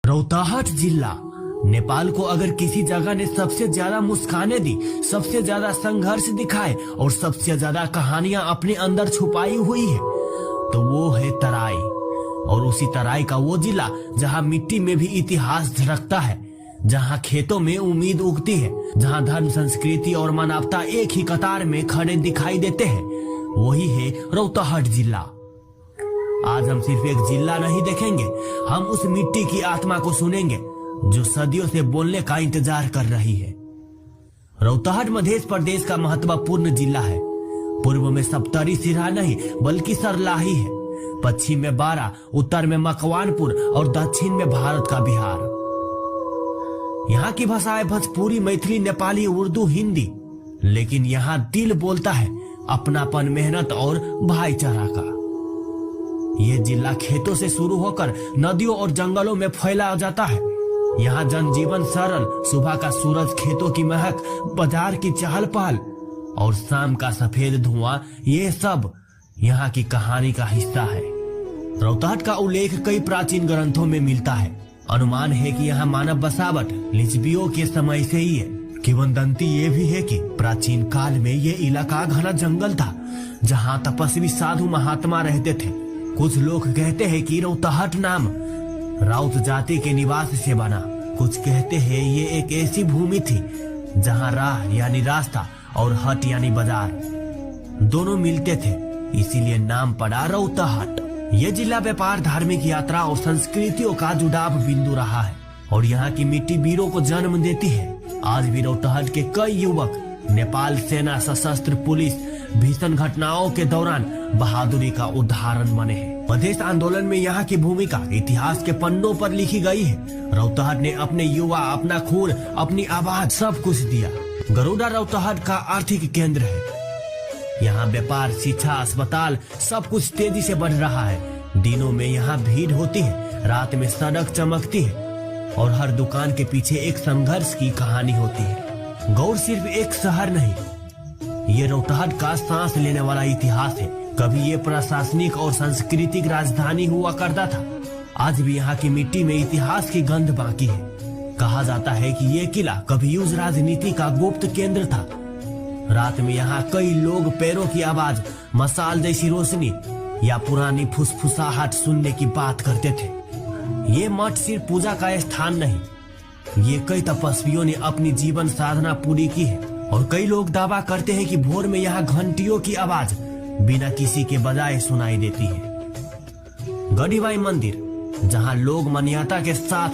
रौताहट जिला नेपाल को अगर किसी जगह ने सबसे ज्यादा मुस्कानें दी, सबसे ज्यादा संघर्ष दिखाए और सबसे ज्यादा कहानियां अपने अंदर छुपाई हुई है तो वो है तराई। और उसी तराई का वो जिला जहां मिट्टी में भी इतिहास झलकता है, जहां खेतों में उम्मीद उगती है, जहां धर्म, संस्कृति और मानवता एक ही कतार में खड़े दिखाई देते हैं, वही है रौताहट जिला। आज हम सिर्फ एक जिला नहीं देखेंगे, हम उस मिट्टी की आत्मा को सुनेंगे जो सदियों से बोलने का इंतजार कर रही है। रौताहट मध्य प्रदेश का महत्वपूर्ण जिला है। पूर्व में सप्तरी सिरहा नहीं बल्कि सरलाही है, पश्चिम में बारा, उत्तर में मकवानपुर और दक्षिण में भारत का बिहार। यहाँ की भाषाएं भोजपुरी, मैथिली, नेपाली, उर्दू, हिंदी, लेकिन यहाँ दिल बोलता है अपनापन, मेहनत और भाईचारा का। ये जिला खेतों से शुरू होकर नदियों और जंगलों में फैला जाता है। यहाँ जनजीवन सरल, सुबह का सूरज, खेतों की महक, बाजार की चहल पहल और शाम का सफेद धुआं, ये सब यहाँ की कहानी का हिस्सा है। रौताहट का उल्लेख कई प्राचीन ग्रंथों में मिलता है। अनुमान है कि यहाँ मानव बसावट लिच्छवियों के समय से ही है। किंवदंती ये भी है कि प्राचीन काल में ये इलाका घना जंगल था जहाँ तपस्वी साधु महात्मा रहते थे। कुछ लोग कहते हैं कि रौताहट नाम राउत जाति के निवास से बना। कुछ कहते हैं ये एक ऐसी भूमि थी जहाँ राह यानी रास्ता और हट यानी बाजार दोनों मिलते थे, इसीलिए नाम पड़ा रौताहट। ये जिला व्यापार, धार्मिक यात्रा और संस्कृतियों का जुड़ाव बिंदु रहा है और यहाँ की मिट्टी वीरों को जन्म देती है। आज भी रौताहट के कई युवक नेपाल सेना, सशस्त्र पुलिस भीषण घटनाओं के दौरान बहादुरी का उदाहरण बने हैं। मधेश आंदोलन में यहाँ की भूमिका इतिहास के पन्नों पर लिखी गई है। रौताहट ने अपने युवा, अपना खून, अपनी आवाज सब कुछ दिया। गरुड़ा रौताहट का आर्थिक केंद्र है। यहाँ व्यापार, शिक्षा, अस्पताल सब कुछ तेजी से बढ़ रहा है। दिनों में यहाँ भीड़ होती है, रात में सड़क चमकती है और हर दुकान के पीछे एक संघर्ष की कहानी होती है। गौर सिर्फ एक शहर नहीं, ये रौताहट का सांस लेने वाला इतिहास है। कभी ये प्रशासनिक और सांस्कृतिक राजधानी हुआ करता था। आज भी यहाँ की मिट्टी में इतिहास की गंध बाकी है। कहा जाता है कि ये किला कभी युद्ध राजनीति का गुप्त केंद्र था। रात में यहाँ कई लोग पैरों की आवाज, मसाल जैसी रोशनी या पुरानी फुसफुसाहट सुनने की बात करते थे। ये मठ सिर्फ पूजा का स्थान नहीं, ये कई तपस्वियों ने अपनी जीवन साधना पूरी की है। और कई लोग दावा करते हैं कि भोर में यहाँ घंटियों की आवाज बिना किसी के बजाए सुनाई देती है। गढ़ीबाई मंदिर, जहाँ लोग मान्यता के साथ